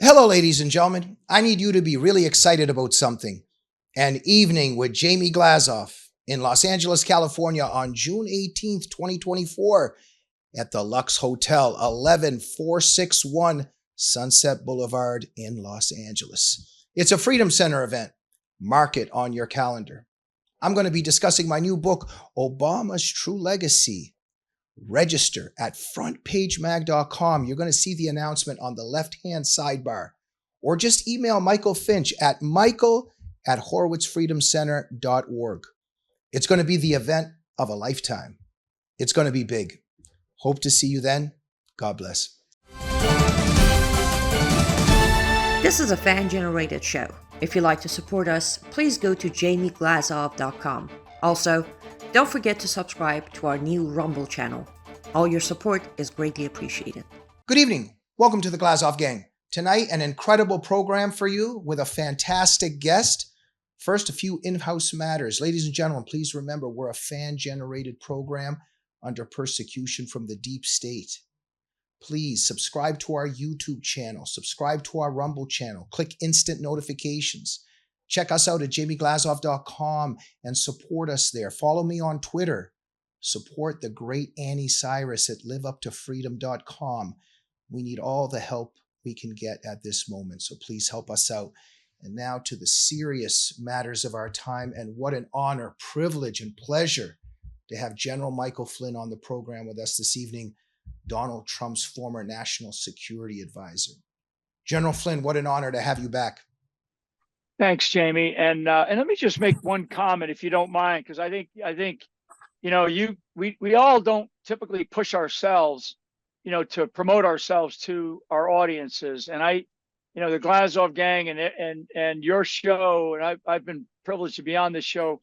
Hello, ladies and gentlemen. I need you to be really excited about something. An evening with Jamie Glazov in Los Angeles, California on June 18th, 2024 at the Lux Hotel, 11461 Sunset Boulevard in Los Angeles. It's a Freedom Center event. Mark it on your calendar. I'm going to be discussing my new book, Obama's True Legacy. Register at frontpagemag.com. You're going to see the announcement on the left-hand sidebar. Or just email Michael Finch at michael@horowitzfreedomcenter.org. It's going to be the event of a lifetime. It's going to be big. Hope to see you then. God bless. This is a fan-generated show. If you'd like to support us, please go to jamieglazov.com. Also, don't forget to subscribe to our new Rumble channel. All your support is greatly appreciated. Good evening. Welcome to the Glazov Gang. Tonight, an incredible program for you with a fantastic guest. First, a few in-house matters. Ladies and gentlemen, please remember we're a fan-generated program under persecution from the deep state. Please subscribe to our YouTube channel, subscribe to our Rumble channel, click instant notifications. Check us out at jamieglazov.com and support us there. Follow me on Twitter. Support the great Annie Cyrus at liveuptofreedom.com. We need all the help we can get at this moment, so please help us out. And now to the serious matters of our time, and what an honor, privilege, and pleasure to have General Michael Flynn on the program with us this evening, Donald Trump's former national security advisor. General Flynn, what an honor to have you back. Thanks, Jamie. And let me just make one comment, if you don't mind, because I think you know, we all don't typically push ourselves, you know, to promote ourselves to our audiences. And the Glazov Gang and your show, and I've been privileged to be on this show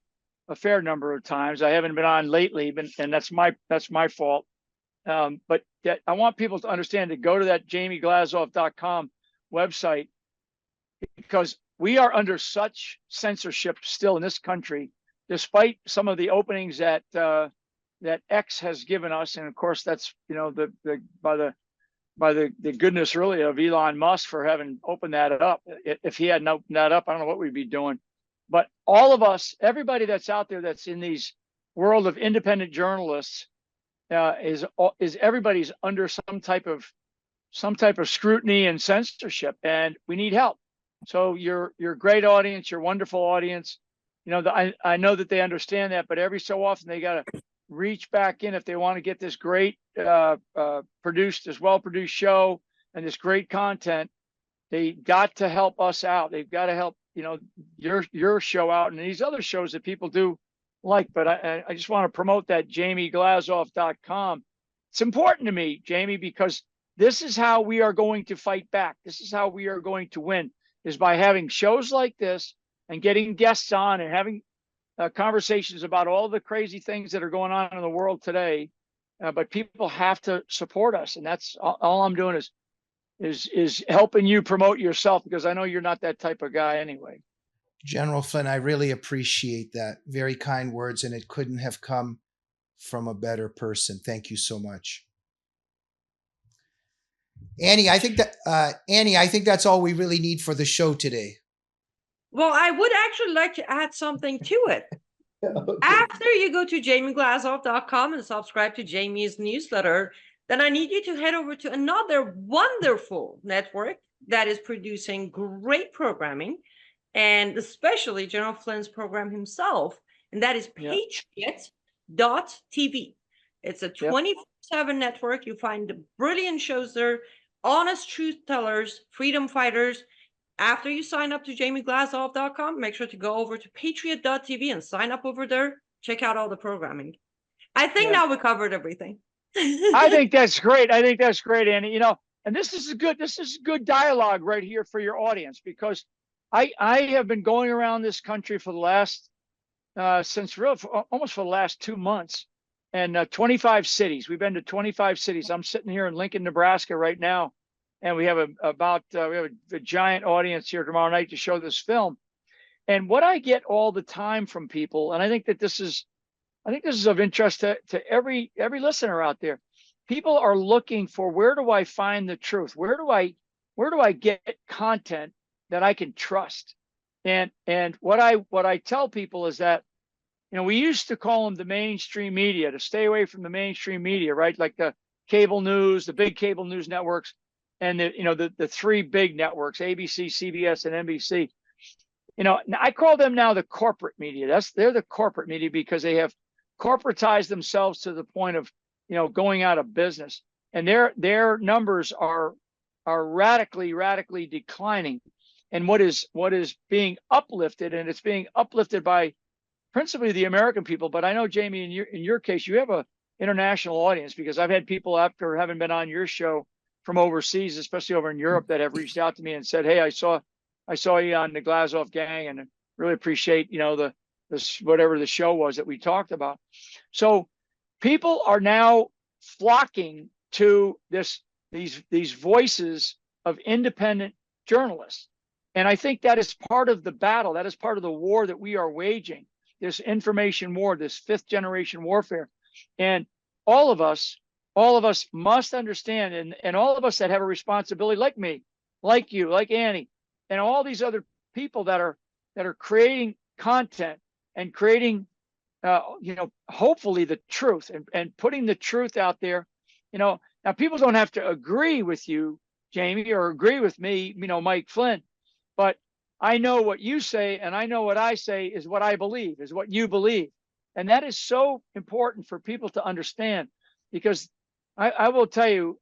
a fair number of times. I haven't been on lately, and that's my fault. But I want people to understand to go to that jamieglazov.com website, because we are under such censorship still in this country, despite some of the openings that X has given us. And of course, that's, you know, by the goodness really of Elon Musk for having opened that up. If he hadn't opened that up, I don't know what we'd be doing. But all of us, everybody that's out there that's in these world of independent journalists, is everybody's under some type of scrutiny and censorship, and we need help. So you're a great audience, you're a wonderful audience. You know, I know that they understand that, but every so often they got to reach back in if they want to get this great this well-produced show and this great content. They got to help us out. They've got to help, you know, your show out and these other shows that people do like. But I just want to promote that jamieglazov.com. It's important to me, Jamie, because this is how we are going to fight back. This is how we are going to win, is by having shows like this and getting guests on and having conversations about all the crazy things that are going on in the world today. But people have to support us, and that's all I'm doing is helping you promote yourself, because I know you're not that type of guy anyway. General Flynn, I really appreciate that. Very kind words, and it couldn't have come from a better person. Thank you so much. Annie, I think that's all we really need for the show today. Well, I would actually like to add something to it. Okay. After you go to jamieglazov.com and subscribe to Jamie's newsletter, then I need you to head over to another wonderful network that is producing great programming, and especially General Flynn's program himself, and that is Patriot.tv. It's a 24/7 network. You find brilliant shows there, honest truth tellers, freedom fighters. After you sign up to jamieglazov.com, make sure to go over to patriot.tv and sign up over there. Check out all the programming. I think now we covered everything. I think that's great. Annie. You know, and this is good dialogue right here for your audience, because I have been going around this country for the last almost for the last 2 months, and 25 cities. We've been to 25 cities. I'm sitting here in Lincoln, Nebraska right now. And we have a giant audience here tomorrow night to show this film. And what I get all the time from people, and I think this is of interest to every listener out there. People are looking for, where do I find the truth? Where do where do I get content that I can trust? And what I tell people is that, we used to call them the mainstream media, to stay away from the mainstream media, right? Like the cable news, the big cable news networks, and the three big networks, ABC, CBS, and NBC. I call them now the corporate media. They're the corporate media because they have corporatized themselves to the point of, going out of business. And their numbers are radically declining. And what is being uplifted, and it's being uplifted by principally the American people, but I know, Jamie, in your case, you have a international audience, because I've had people, after having been on your show, from overseas, especially over in Europe, that have reached out to me and said, "Hey, I saw you on the Glazov Gang, and really appreciate the whatever the show was that we talked about." So people are now flocking to these voices of independent journalists, and I think that is part of the battle. That is part of the war that we are waging. This information war, this fifth generation warfare. And all of us must understand, and all of us that have a responsibility, like me, like you, like Annie, and all these other people that are creating content and creating, hopefully the truth, and putting the truth out there. Now people don't have to agree with you, Jamie, or agree with me, Mike Flynn, but I know what you say, and I know what I say is what I believe, is what you believe. And that is so important for people to understand, because I will tell you,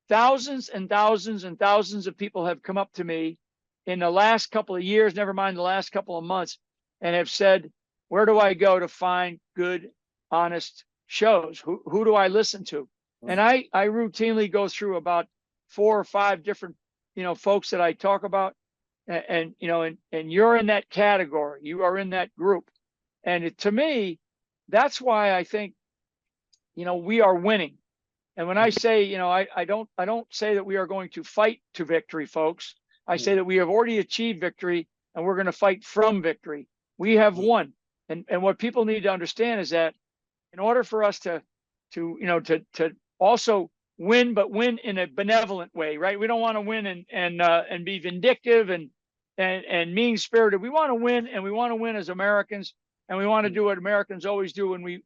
thousands and thousands and thousands of people have come up to me in the last couple of years, never mind the last couple of months, and have said, "Where do I go to find good, honest shows? Who do I listen to?" And I routinely go through about 4 or 5 different, folks that I talk about. And you're in that category. You are in that group. And to me, that's why I think, we are winning. And when I say, I don't say that we are going to fight to victory, folks. I say that we have already achieved victory, and we're going to fight from victory. We have won. And what people need to understand is that in order for us to also win, but win in a benevolent way, right? We don't want to win and be vindictive and mean spirited. We want to win, and we want to win as Americans, and we want to do what Americans always do when we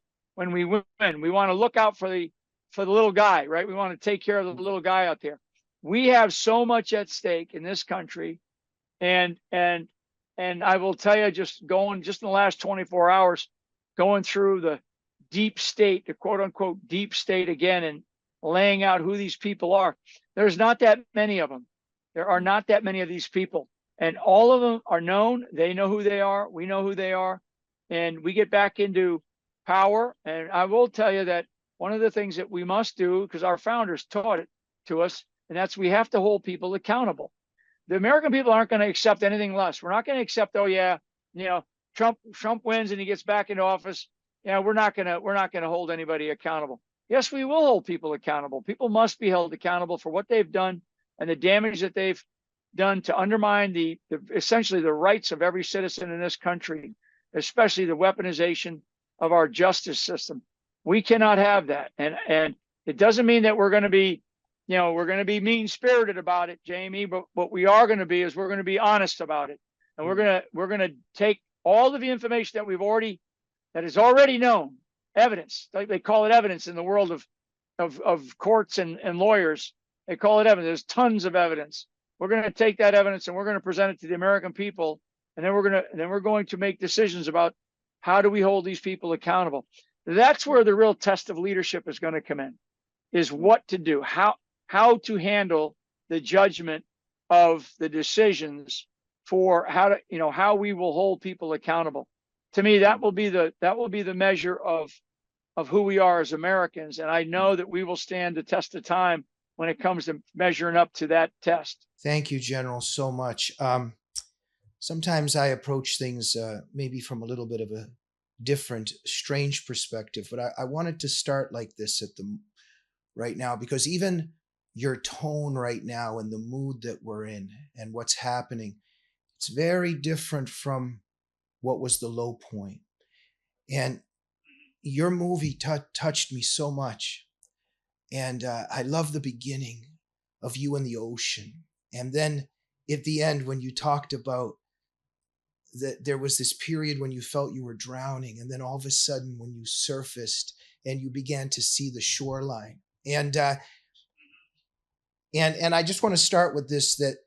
win. We want to look out for the little guy, right? We want to take care of the little guy out there. We have so much at stake in this country, and I will tell you, just in the last 24 hours, going through the deep state, the quote unquote deep state again, and laying out who these people are. There's not that many of them. There are not that many of these people. And all of them are known. They know who they are. We know who they are. And we get back into power. And I will tell you that one of the things that we must do, because our founders taught it to us, and that's, we have to hold people accountable. The American people aren't going to accept anything less. We're not going to accept, oh yeah, Trump wins and he gets back into office. We're not going to hold anybody accountable. Yes, we will hold people accountable. People must be held accountable for what they've done and the damage that they've done to undermine essentially the rights of every citizen in this country, especially the weaponization of our justice system. We cannot have that. And it doesn't mean that we're going to be, mean spirited about it, Jamie, but what we are going to be is we're going to be honest about it. And we're going to take all of the information that is already known, evidence. They call it evidence in the world of courts and lawyers. They call it evidence. There's tons of evidence. We're going to take that evidence and we're going to present it to the American people, and then we're going to make decisions about how do we hold these people accountable. That's where the real test of leadership is going to come in, is what to do, how to handle the judgment of the decisions for how we will hold people accountable. To me, that will be the measure of who we are as Americans, and I know that we will stand the test of time when it comes to measuring up to that test. Thank you, General, so much. Sometimes I approach things maybe from a little bit of a different, strange perspective, but I wanted to start like this right now, because even your tone right now and the mood that we're in and what's happening, it's very different from what was the low point. And your movie touched me so much. And I love the beginning of you in the ocean And then at the end, when you talked about that there was this period when you felt you were drowning, and then all of a sudden when you surfaced and you began to see the shoreline. And I just want to start with this, that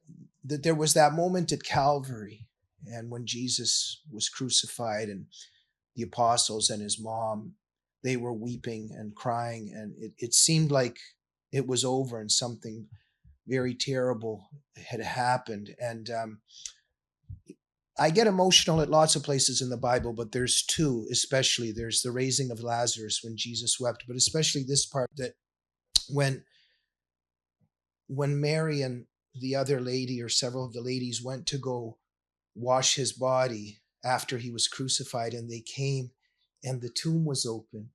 there was that moment at Calvary, and when Jesus was crucified, and the apostles and his mom, they were weeping and crying, and it seemed like it was over and something very terrible had happened. And I get emotional at lots of places in the Bible, but there's two, especially. There's the raising of Lazarus when Jesus wept, but especially this part, that when Mary and the other lady, or several of the ladies, went to go wash his body after he was crucified, and they came and the tomb was open,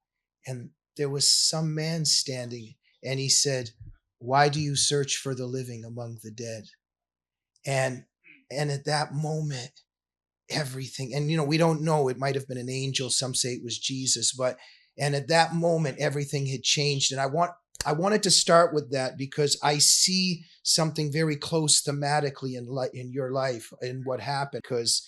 and there was some man standing, and he said, "Why do you search for the living among the dead?" And at that moment, everything, and we don't know, it might have been an angel, some say it was Jesus, and at that moment everything had changed. And I wanted to start with that because I see something very close thematically in your life and what happened. Because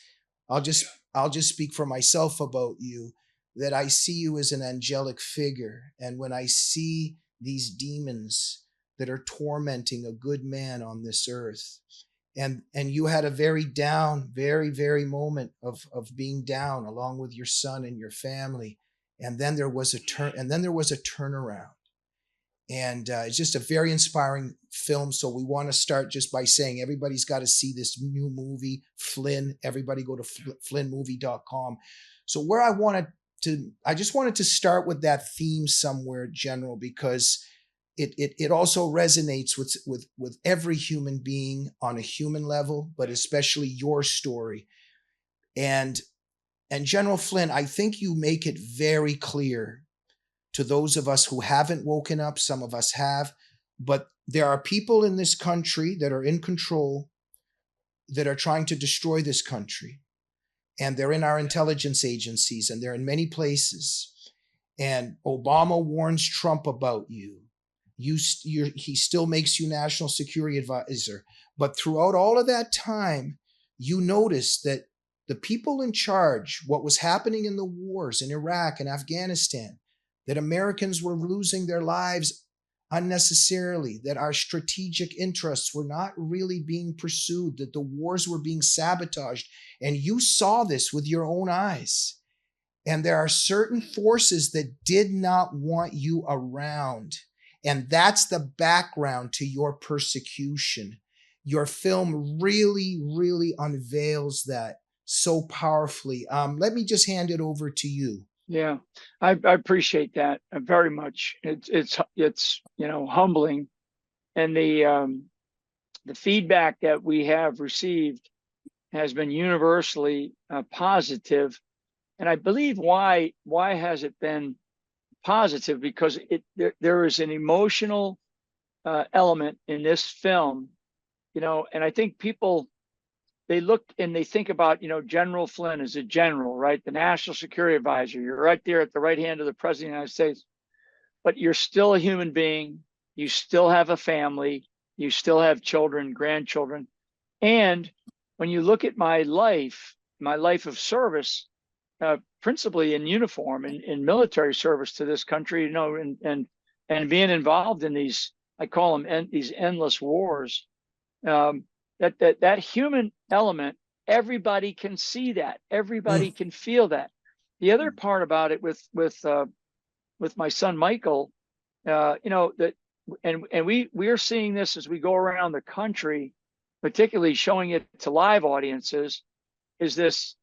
I'll just speak for myself about you, that I see you as an angelic figure. And when I see these demons that are tormenting a good man on this earth, and you had a very down, very, very moment of being down along with your son and your family. And then there was a turnaround. And it's just a very inspiring film. So we want to start just by saying everybody's got to see this new movie, Flynn. Everybody go to flynnmovie.com. So I just wanted to start with that theme somewhere general, because it also resonates with every human being on a human level, but especially your story. And General Flynn, I think you make it very clear to those of us who haven't woken up. Some of us have, but there are people in this country that are in control, that are trying to destroy this country. And they're in our intelligence agencies, and they're in many places. And Obama warns Trump about you. He still makes you national security advisor. But throughout all of that time, you noticed that the people in charge, what was happening in the wars in Iraq and Afghanistan, that Americans were losing their lives unnecessarily, that our strategic interests were not really being pursued, that the wars were being sabotaged. And you saw this with your own eyes. And there are certain forces that did not want you around. And that's the background to your persecution. Your film really, really unveils that so powerfully. Let me just hand it over to you. Yeah, I appreciate that very much. It's humbling, and the feedback that we have received has been universally positive. And I believe why has it been positive? Because there is an emotional element in this film, and I think people, they look and they think about, General Flynn as a general, right? The national security advisor. You're right there at the right hand of the president of the United States, but you're still a human being. You still have a family. You still have children, grandchildren. And when you look at my life of service, principally in uniform, in military service to this country, and being involved in these, I call them these endless wars, that human element, everybody can see that, everybody can feel that. The other part about it with my son Michael, that, and we are seeing this as we go around the country, particularly showing it to live audiences, is this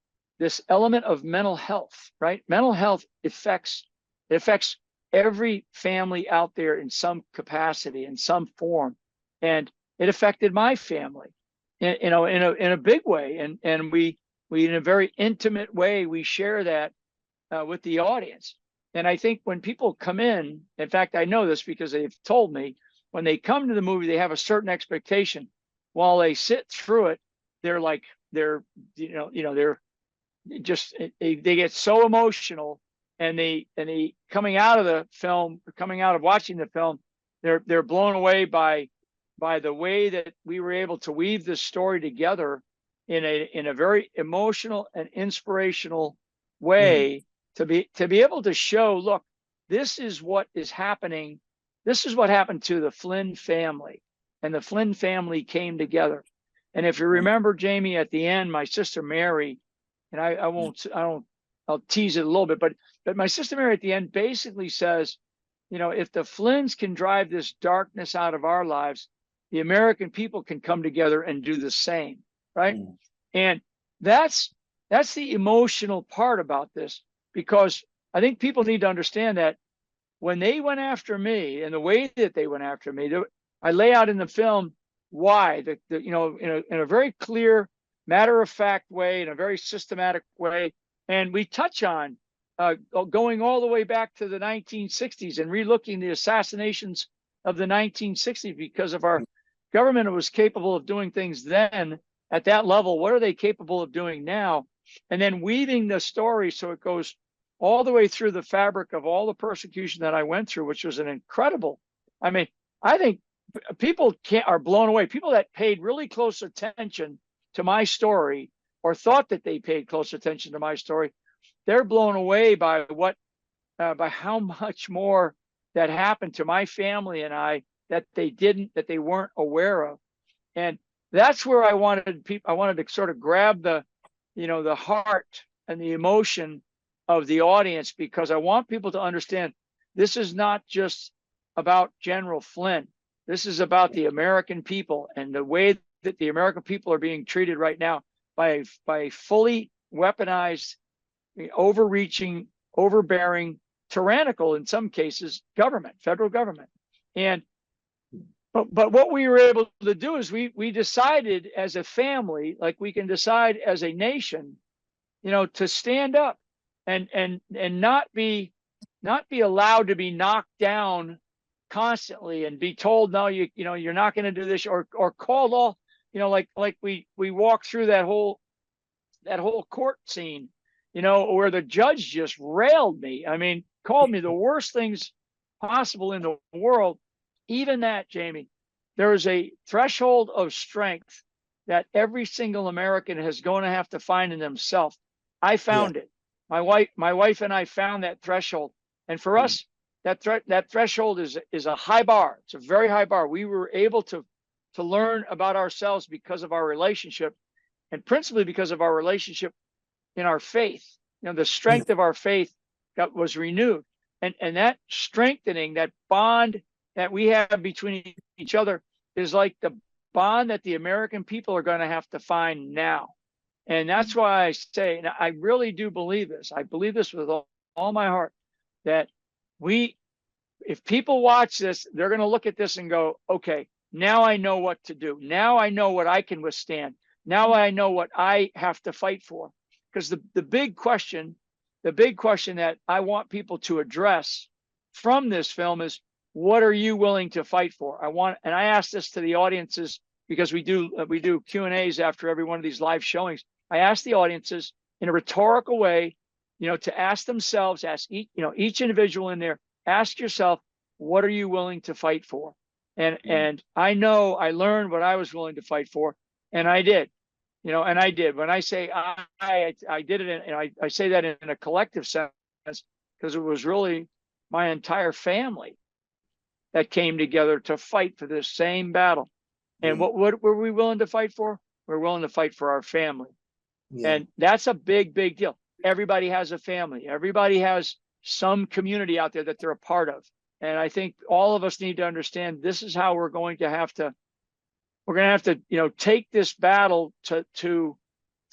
element of mental health, right? Mental health affects every family out there in some capacity, in some form, and it affected my family, in a big way, and we in a very intimate way we share that with the audience. And I think when people come in fact, I know this because they've told me, when they come to the movie, they have a certain expectation. While they sit through it, they're just, they get so emotional, and they coming out of watching the film, they're blown away by by the way that we were able to weave this story together in a very emotional and inspirational way, to be able to show, look, this is what is happening. This is what happened to the Flynn family, and the Flynn family came together. And if you remember, Jamie, at the end, my sister Mary, and I'll tease it a little bit, but my sister Mary at the end basically says, you know, if the Flynns can drive this darkness out of our lives, the American people can come together and do the same, right? And that's the emotional part about this, because I think people need to understand that when they went after me and the way that they went after me, I lay out in the film why, you know, in a very clear, matter of fact way, in a very systematic way, and we touch on going all the way back to the 1960s and relooking the assassinations of the 1960s, because of our government was capable of doing things then at that level. What are they capable of doing now? And then weaving the story so it goes all the way through the fabric of all the persecution that I went through, which was an incredible. I mean, I think people are blown away. People that paid really close attention to my story, or thought that they paid close attention to my story, they're blown away by by how much more that happened to my family and I that they weren't aware of. And that's where I wanted to sort of grab the, you know, the heart and the emotion of the audience, because I want people to understand this is not just about General Flynn. This is about the American people, and the way that the American people are being treated right now by a fully weaponized, overreaching, overbearing, tyrannical, in some cases, government, federal government. And but what we were able to do is we decided as a family, like we can decide as a nation, you know, to stand up and not be allowed to be knocked down constantly and be told, no, you know, you're not going to do this, or called all, you know, like we walked through that whole court scene, you know, where the judge just railed me. I mean, called me the worst things possible in the world. Even that, Jamie, there is a threshold of strength that every single American is going to have to find in themselves. I found it. My wife and I found that threshold. And for us, that threshold is a high bar. It's a very high bar. We were able to learn about ourselves because of our relationship, and principally because of our relationship in our faith. You know, the strength of our faith was renewed. And that strengthening, that bond that we have between each other, is like the bond that the American people are going to have to find now. And that's why I say, and I really do believe this, I believe this with all my heart, that if people watch this, they're going to look at this and go, okay, now I know what to do. Now I know what I can withstand. Now I know what I have to fight for. Because the big question that I want people to address from this film is, what are you willing to fight for? And I ask this to the audiences, because we do Q&As after every one of these live showings. I ask the audiences in a rhetorical way, you know, to ask themselves, ask each individual in there, ask yourself, what are you willing to fight for? And I know I learned what I was willing to fight for, and I did. You know, and I did. When I say I did it, and I say that in a collective sense, because it was really my entire family that came together to fight for this same battle. And what were we willing to fight for? We're willing to fight for our family. And that's a big, big deal. Everybody has a family. Everybody has some community out there that they're a part of. And I think all of us need to understand this is how we're going to have to, you know, take this battle to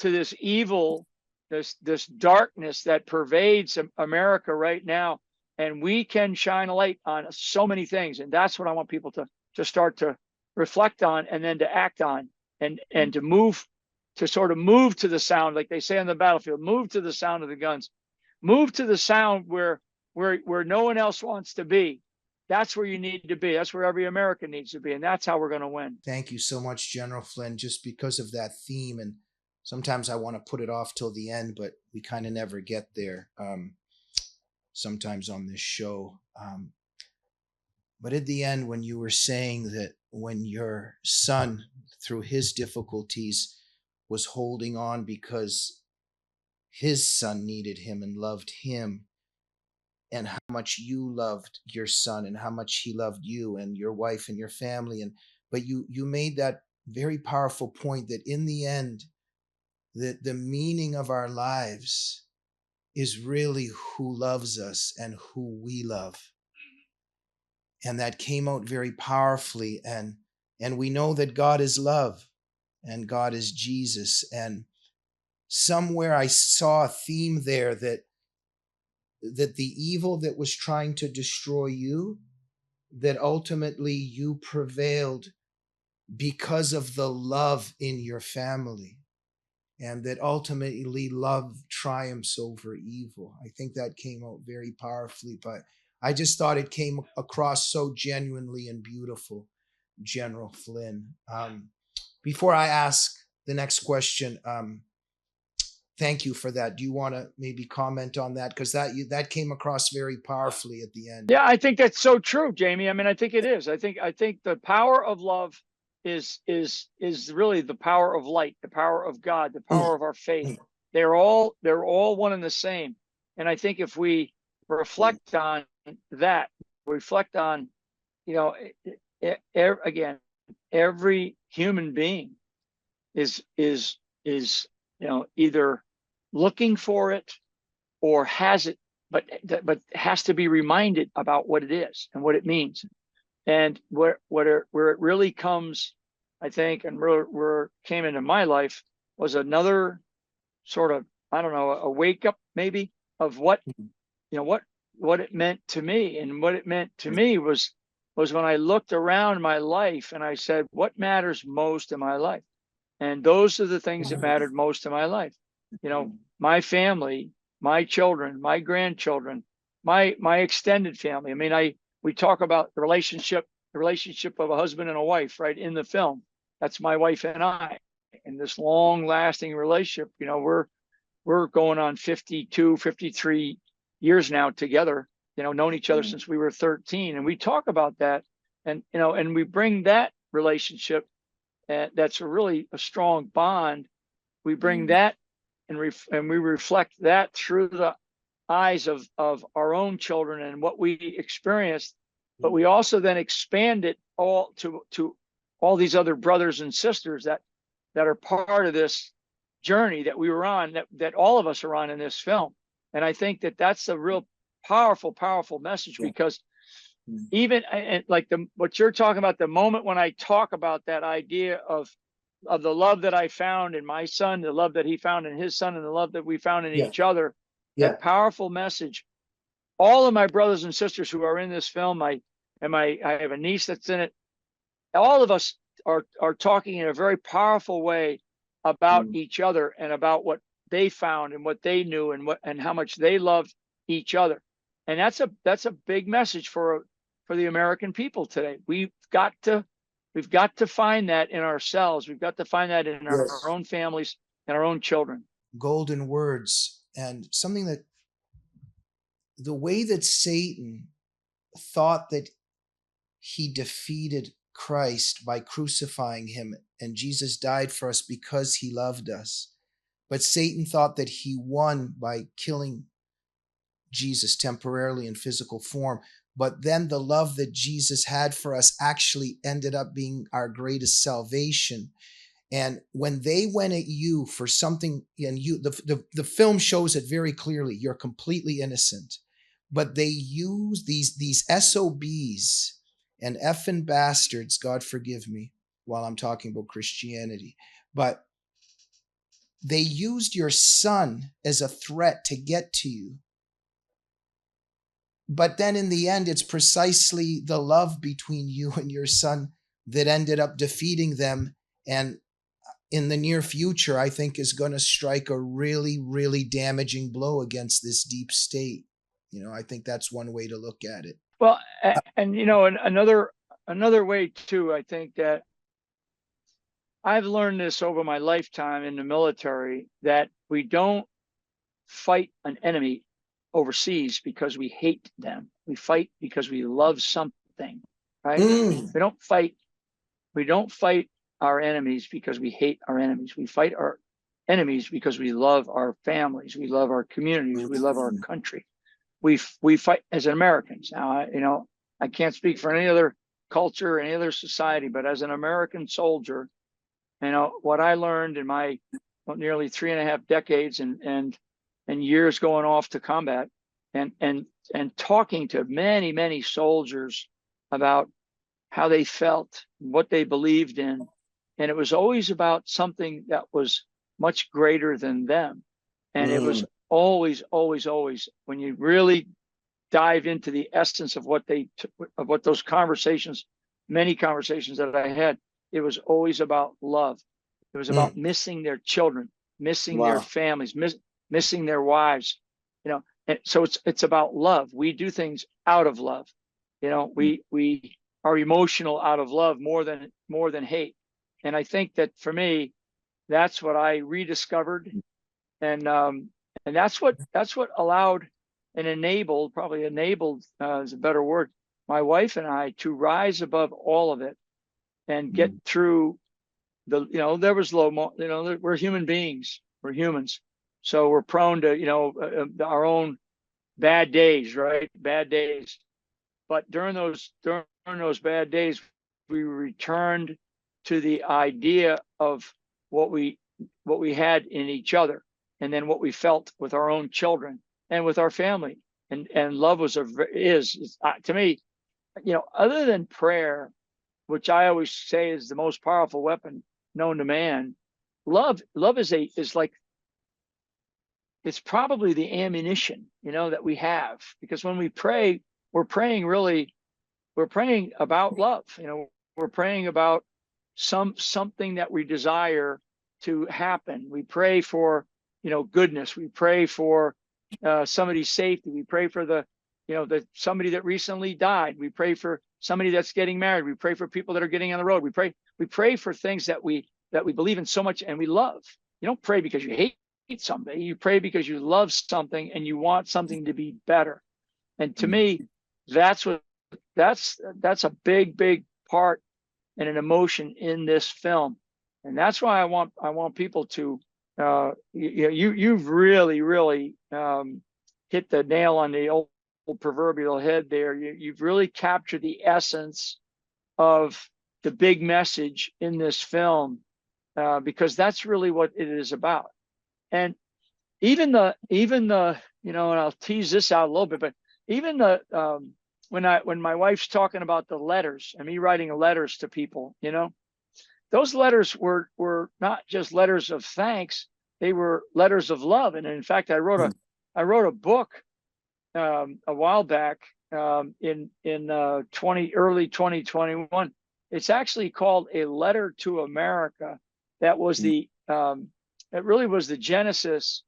this evil, this darkness that pervades America right now. And we can shine a light on so many things. And that's what I want people to start to reflect on, and then to act on, and to move, to sort of move to the sound, like they say on the battlefield, move to the sound of the guns, move to the sound where no one else wants to be. That's where you need to be. That's where every American needs to be. And that's how we're going to win. Thank you so much, General Flynn, just because of that theme. And sometimes I want to put it off till the end, but we kind of never get there. Sometimes on this show. But at the end, when you were saying that when your son, through his difficulties, was holding on because his son needed him and loved him, and how much you loved your son and how much he loved you and your wife and your family. And but you made that very powerful point that in the end, that the meaning of our lives is really who loves us and who we love. And that came out very powerfully. And we know that God is love and God is Jesus. And somewhere I saw a theme there that the evil that was trying to destroy you, that ultimately you prevailed because of the love in your family, and that ultimately love triumphs over evil. I think that came out very powerfully, but I just thought it came across so genuinely and beautiful, General Flynn. Before I ask the next question, thank you for that. Do you want to maybe comment on that? Because that came across very powerfully at the end. Yeah, I think that's so true, Jamie. I mean, I think it is. I think the power of love is really the power of light, the power of God, the power of our faith. They're all one and the same. And I think if we reflect on that, reflect on, you know, again, every human being is either looking for it or has it, but has to be reminded about what it is and what it means. And where it really comes, I think, and where it came into my life was another sort of, I don't know, a wake up maybe of what it meant to me. And what it meant to me was when I looked around my life and I said, what matters most in my life? And those are the things that mattered most in my life. My family, my children, my grandchildren, my extended family. I mean, we talk about the relationship of a husband and a wife, right, in the film. That's my wife and I, and this long lasting relationship. We're going on 52, 53 years now together, known each other since we were 13. And we talk about that, and we bring that relationship, that's really a strong bond. We bring that and we reflect that through the eyes of our own children and what we experienced, but we also then expand it all to all these other brothers and sisters that are part of this journey that we were on, that all of us are on in this film. And I think that that's a real powerful message, because even and like what you're talking about, the moment when I talk about that idea of the love that I found in my son, the love that he found in his son, and the love that we found in each other, that powerful message. All of my brothers and sisters who are in this film, I have a niece that's in it. All of us are talking in a very powerful way about each other and about what they found and what they knew and how much they loved each other. And that's a big message for the American people today. We've got to find that in ourselves. We've got to find that in our own families and our own children. Golden words, and something that the way that Satan thought that he defeated Christ by crucifying him, and Jesus died for us because he loved us. But Satan thought that he won by killing Jesus temporarily in physical form. But then the love that Jesus had for us actually ended up being our greatest salvation. And when they went at you for something, and the film shows it very clearly, you're completely innocent. But they use these SOBs and effing bastards, God forgive me, while I'm talking about Christianity. But they used your son as a threat to get to you. But then in the end, it's precisely the love between you and your son that ended up defeating them. And in the near future, I think is going to strike a really, really damaging blow against this deep state. I think that's one way to look at it. Well, and another way too, I think that I've learned this over my lifetime in the military, that we don't fight an enemy overseas because we hate them. We fight because we love something, right? We don't fight we don't fight our enemies because we hate our enemies. We fight our enemies because we love our families, we love our communities, we love our country. We fight as Americans. Now, I can't speak for any other culture, any other society, but as an American soldier, what I learned in my nearly 3.5 decades and years going off to combat, and talking to many soldiers about how they felt, what they believed in, and it was always about something that was much greater than them. And it was always when you really dive into the essence of what those conversations, many conversations that I had, it was always about love. It was about missing their children, missing their families, missing their wives, and so it's about love. We do things out of love. We are emotional out of love more than hate. And I think that for me, that's what I rediscovered, and that's what allowed and enabled is a better word, my wife and I to rise above all of it and get through there was we're human beings, we're humans, so we're prone to our own bad days, right? Bad days. But during those bad days, we returned to the idea of what we had in each other, and then what we felt with our own children and with our family. And love is to me, other than prayer, which I always say is the most powerful weapon known to man, love is like, it's probably the ammunition that we have, because when we pray, we're praying about love. We're praying about something that we desire to happen. We pray for goodness. We pray for somebody's safety. We pray for the somebody that recently died. We pray for somebody that's getting married. We pray for people that are getting on the road. We pray for things that we believe in so much and we love. You don't pray because you hate something. You pray because you love something and you want something to be better. And to me, that's a big part and an emotion in this film. And that's why I want people to you've really hit the nail on the old proverbial head there. You've really captured the essence of the big message in this film, because that's really what it is about. And even the and I'll tease this out a little bit, but even when my wife's talking about the letters and me writing letters to people, those letters were not just letters of thanks, they were letters of love. And in fact, I wrote a book a while back, in early 2021. It's actually called A Letter to America. That was it really was the genesis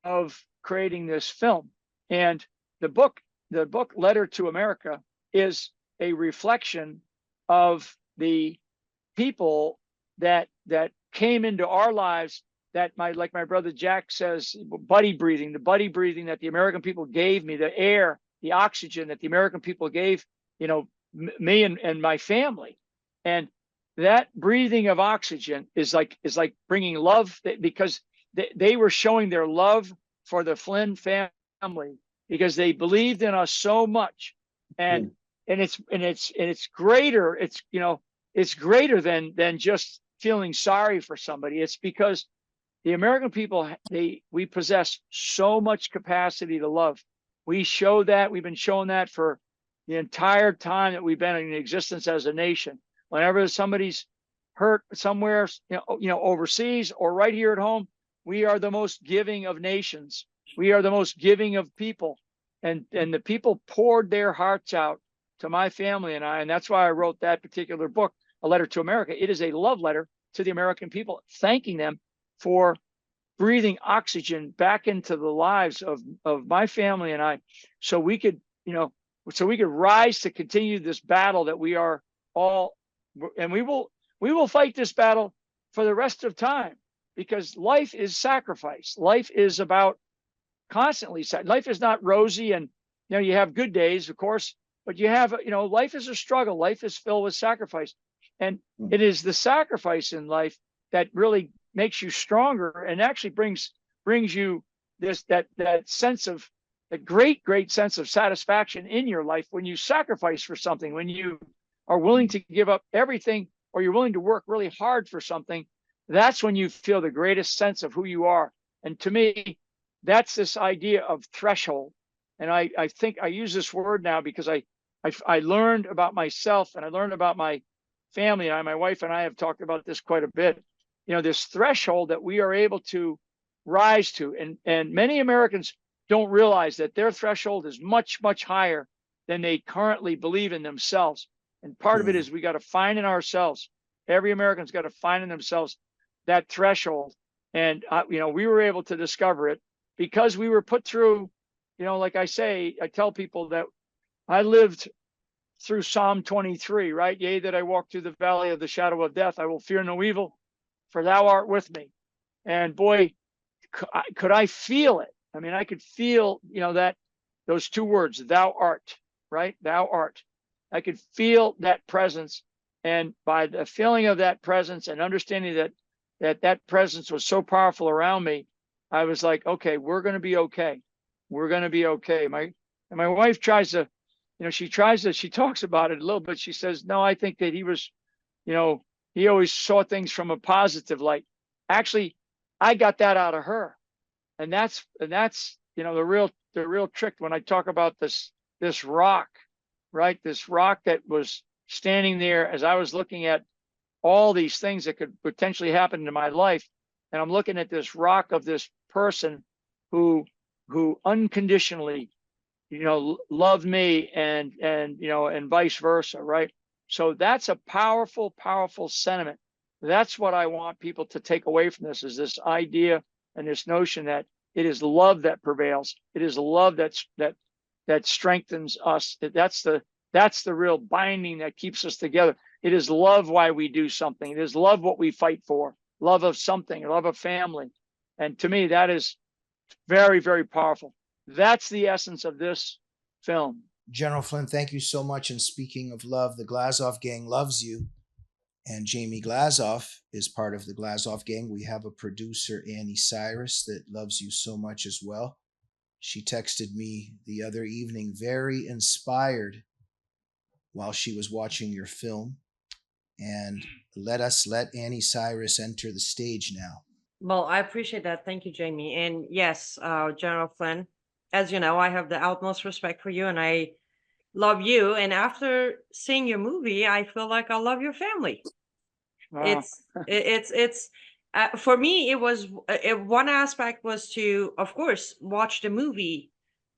of creating this film. And the book Letter to America is a reflection of the people that came into our lives, that like my brother Jack says, the buddy breathing that the American people gave me, the air, the oxygen that the American people gave, me and my family. And that breathing of oxygen is like bringing love, because they were showing their love for the Flynn family because they believed in us so much. And it's greater. It's greater than just feeling sorry for somebody. It's because the American people, we possess so much capacity to love. We show that. We've been showing that for the entire time that we've been in existence as a nation. Whenever somebody's hurt somewhere, overseas or right here at home, we are the most giving of nations. We are the most giving of people. And the people poured their hearts out to my family and I, and that's why I wrote that particular book, A Letter to America. It is a love letter to the American people, thanking them for breathing oxygen back into the lives of my family and I, so we could rise to continue this battle that we are all, and we will fight this battle for the rest of time, because life is sacrifice. Life is about constantly, life is not rosy, and you have good days, of course, but you have, life is a struggle. Life is filled with sacrifice. And it is the sacrifice in life that really makes you stronger and actually brings you that sense of a great sense of satisfaction in your life when you sacrifice for something, when you are willing to give up everything, or you're willing to work really hard for something. That's when you feel the greatest sense of who you are. And to me, that's this idea of threshold. And I think I use this word now because I learned about myself, and I learned about my family. And my wife and I have talked about this quite a bit. You know, this threshold that we are able to rise to. And many Americans don't realize that their threshold is much, much higher than they currently believe in themselves. And part of it is we got to find in ourselves. Every American's got to find in themselves that threshold. And, you know, we were able to discover it because we were put through, you know, like I say, I tell people that I lived through Psalm 23, right? Yea, that I walk through the valley of the shadow of death, I will fear no evil, for thou art with me. And boy, could I feel it? I mean, I could feel, you know, that those two words, thou art, right? Thou art. I could feel that presence. And by the feeling of that presence and understanding that presence was so powerful around me, I was like, okay, we're going to be okay. We're going to be okay. My wife tries to, you know, she talks about it a little bit. She says, no, I think that he was, you know, he always saw things from a positive light. Actually, I got that out of her. And that's, you know, the real trick when I talk about this rock, right? This rock that was standing there as I was looking at all these things that could potentially happen in my life. And I'm looking at this rock of this person who unconditionally, you know, loved me and, you know, and vice versa, right? So that's a powerful, powerful sentiment. That's what I want people to take away from this, is this idea and this notion that it is love that prevails. It is love that strengthens us. That's the real binding that keeps us together. It is love why we do something. It is love what we fight for. Love of something, love of family. And to me, that is very, very powerful. That's the essence of this film. General Flynn, thank you so much. And speaking of love, the Glazov Gang loves you. And Jamie Glazov is part of the Glazov Gang. We have a producer, Annie Cyrus, that loves you so much as well. She texted me the other evening, very inspired while she was watching your film. And let Annie Cyrus enter the stage now. Well, I appreciate that. Thank you, Jamie. And yes, General Flynn, as you know, I have the utmost respect for you and I love you. And after seeing your movie, I feel like I love your family. Wow. It's for me, it was one aspect was to, of course, watch the movie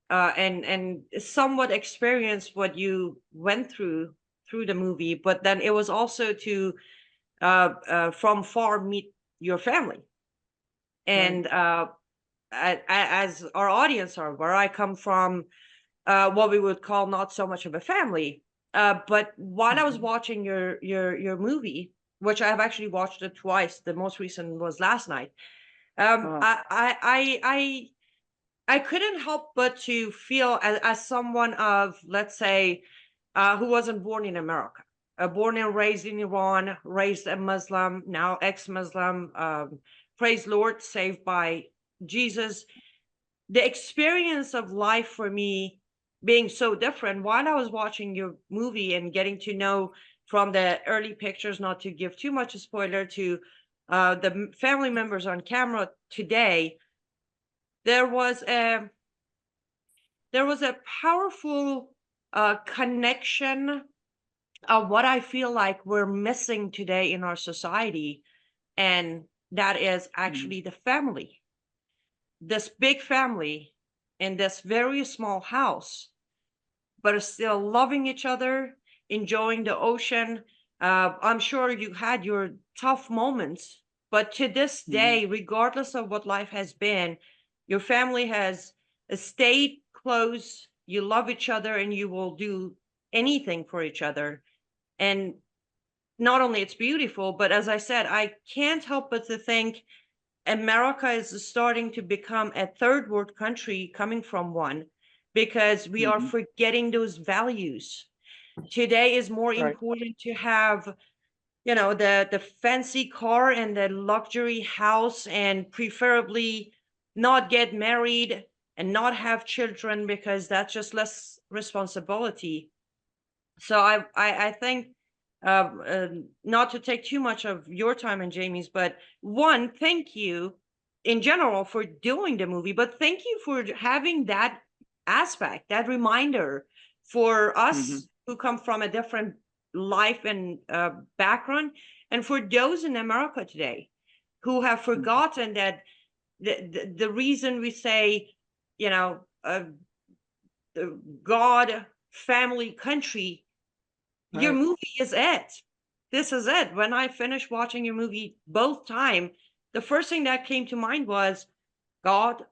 and somewhat experience what you went through the movie. But then it was also to from far meet your family. And as our audience are, where I come from, what we would call not so much of a family. But while I was watching your movie, which I have actually watched it twice, the most recent was last night. I couldn't help but to feel as someone of, let's say, who wasn't born in America, born and raised in Iran, raised a Muslim, now ex-Muslim, praise Lord, saved by Jesus. The experience of life for me being so different while I was watching your movie and getting to know from the early pictures, not to give too much a spoiler, to the family members on camera today, there was a powerful connection of what I feel like we're missing today in our society, and that is actually the family. This big family in this very small house, but are still loving each other, enjoying the ocean. I'm sure you had your tough moments, but to this day, regardless of what life has been, your family has stayed close. You love each other and you will do anything for each other. And not only it's beautiful, but as I said, I can't help but to think America is starting to become a third world country coming from one, because we are forgetting those values. Today is more important to have the fancy car and the luxury house, and preferably not get married and not have children because that's just less responsibility. So I think, not to take too much of your time and Jamie's, but one, thank you in general for doing the movie, but thank you for having that aspect, that reminder for Hmm. us who come from a different life and background, and for those in America today who have forgotten that the reason we say, you know, the God, family, country, your Right. movie is it. This is it. When I finished watching your movie both time, the first thing that came to mind was God,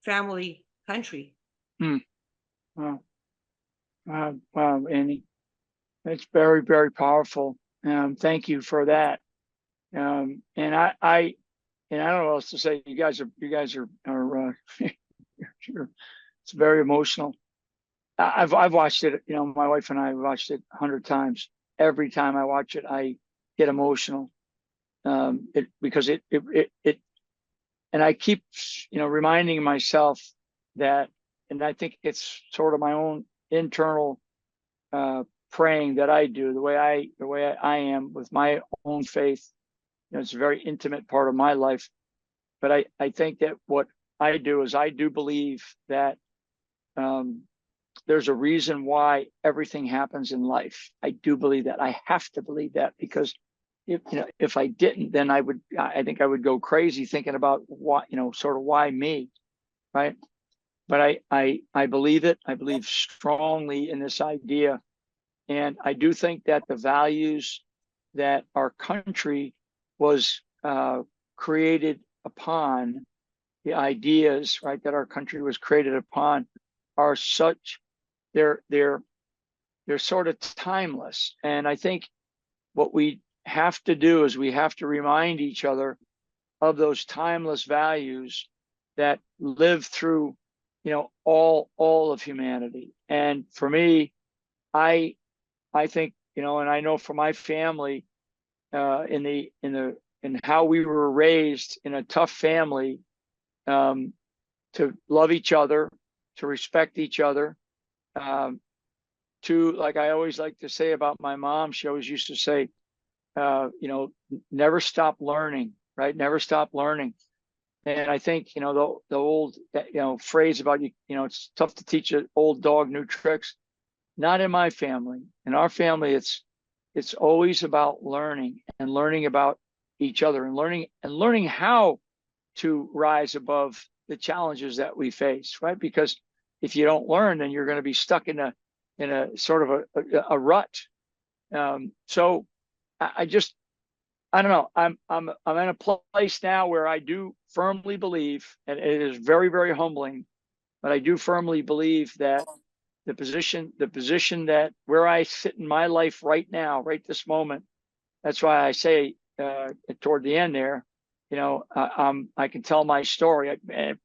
family, country. Hmm. Wow. Wow, Annie. It's very, very powerful. Thank you for that. And I don't know what else to say. You guys are it's very emotional. I've watched it. My wife and I have watched it 100 times. Every time I watch it, I get emotional. Because it, and I keep, reminding myself that, and I think it's sort of my own internal praying that I do, the way I am with my own faith. It's a very intimate part of my life. But I think that what I do is I do believe that there's a reason why everything happens in life. I do believe that. I have to believe that, because if I didn't, then I think I would go crazy thinking about why, sort of why me, right? But I believe it. I believe strongly in this idea. And I do think that the values that our country was created upon, the ideas, right, that our country was created upon, are such, they're sort of timeless. And I think what we have to do is we have to remind each other of those timeless values that live through, all of humanity. And for me, I think, and I know for my family, in how we were raised in a tough family, to love each other, to respect each other, to, like I always like to say about my mom, she always used to say, never stop learning, right? Never stop learning. And I think, the old, phrase about it's tough to teach an old dog new tricks. Not in my family. In our family, it's always about learning and learning about each other, and learning how to rise above the challenges that we face, right? Because if you don't learn, then you're going to be stuck in a sort of a rut. So I just, I don't know. I'm in a place now where I do firmly believe, and it is very, very humbling, but I do firmly believe that the position that where I sit in my life right now, right this moment, that's why I say toward the end there, I can tell my story,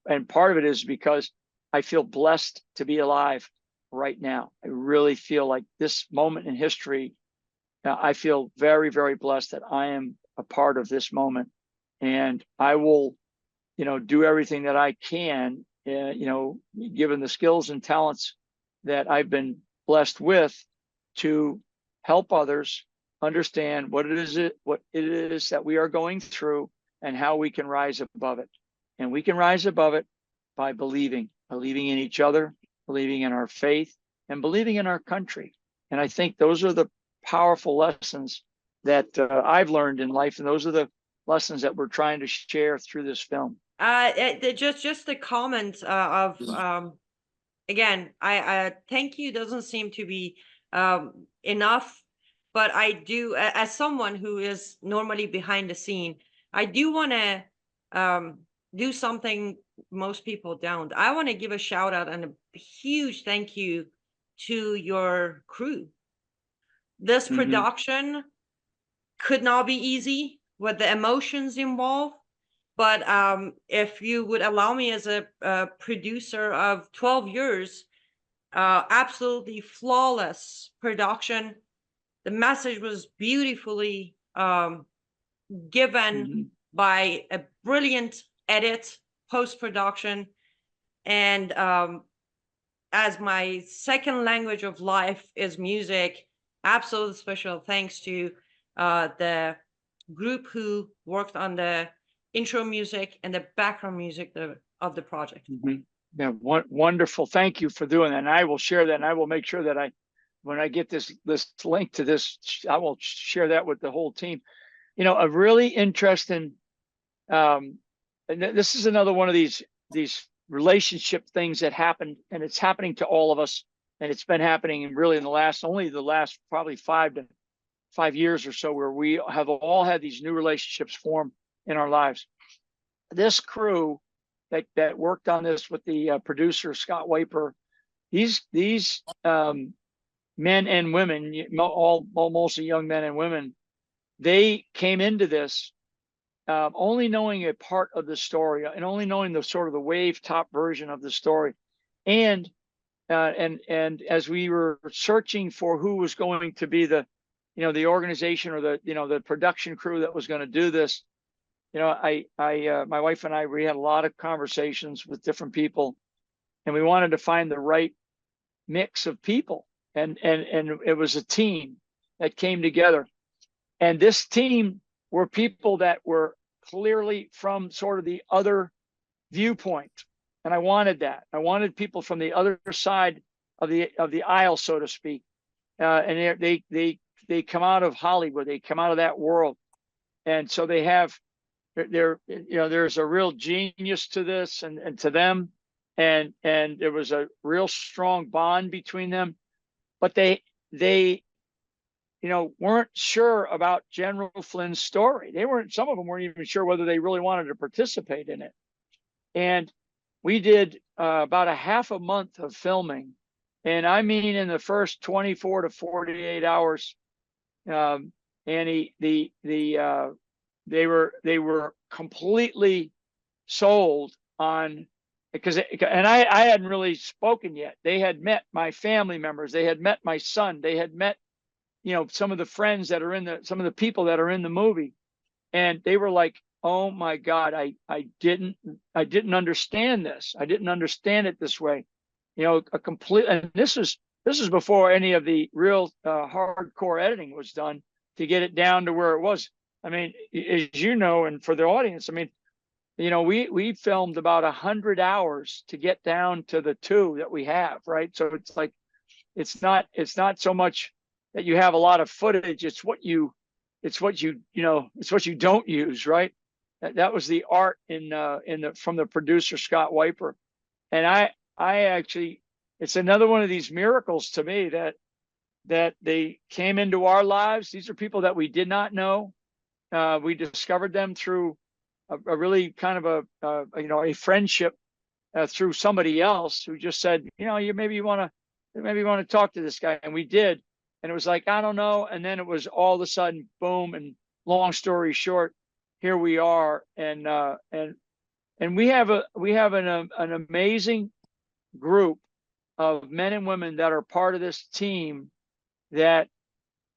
and part of it is because I feel blessed to be alive right now. I really feel like this moment in history. I feel very, very blessed that I am a part of this moment, and I will, do everything that I can, given the skills and talents that I've been blessed with, to help others understand what it is that we are going through and how we can rise above it. And we can rise above it by believing in each other, believing in our faith, and believing in our country. And I think those are the powerful lessons that I've learned in life, and those are the lessons that we're trying to share through this film. Just the comment of again, I thank you doesn't seem to be enough, but I do, as someone who is normally behind the scene, I do want to do something most people don't. I want to give a shout out and a huge thank you to your crew. This Mm-hmm. production could not be easy with the emotions involved. But if you would allow me, as a producer of 12 years, absolutely flawless production. The message was beautifully given by a brilliant edit, post-production, and as my second language of life is music, absolute special thanks to the group who worked on the intro music and the background music of the project. Yeah, wonderful. Thank you for doing that. And I will share that, and I will make sure that when I get this link to this, I will share that with the whole team. You know, a really interesting, and this is another one of these relationship things that happen, and it's happening to all of us, and it's been happening really in the last probably 5 years or so, where we have all had these new relationships form in our lives. This crew that worked on this with the producer Scott Wiper, these men and women, mostly young men and women, they came into this only knowing a part of the story and only knowing the sort of the wave top version of the story. And as we were searching for who was going to be the organization or the production crew that was going to do this, my wife and I, we had a lot of conversations with different people, and we wanted to find the right mix of people. And it was a team that came together. And this team were people that were clearly from sort of the other viewpoint. And I wanted that. I wanted people from the other side of the aisle, so to speak. And they come out of Hollywood. They come out of that world. And so there's a real genius to this and to them. And there was a real strong bond between them. But they weren't sure about General Flynn's story. Some of them weren't even sure whether they really wanted to participate in it. And we did about a half a month of filming. And I mean, in the first 24 to 48 hours, and they were completely sold on, and I hadn't really spoken yet. They had met my family members. They had met my son. They had met, some of the friends that are some of the people that are in the movie. And they were like, oh my God, I didn't understand this. I didn't understand it this way. And this is before any of the real hardcore editing was done to get it down to where it was. I mean, as you know, and for the audience, I mean, we filmed about 100 hours to get down to the 2 that we have, right? So it's like, it's not so much that you have a lot of footage. It's what you don't use, right? That was the art from the producer Scott Wiper. And I actually, it's another one of these miracles to me that they came into our lives. These are people that we did not know. We discovered them through a really kind of a friendship through somebody else who just said, maybe you want to talk to this guy, and we did. And it was like, I don't know. And then it was all of a sudden, boom. And long story short, here we are. And we have an amazing group of men and women that are part of this team that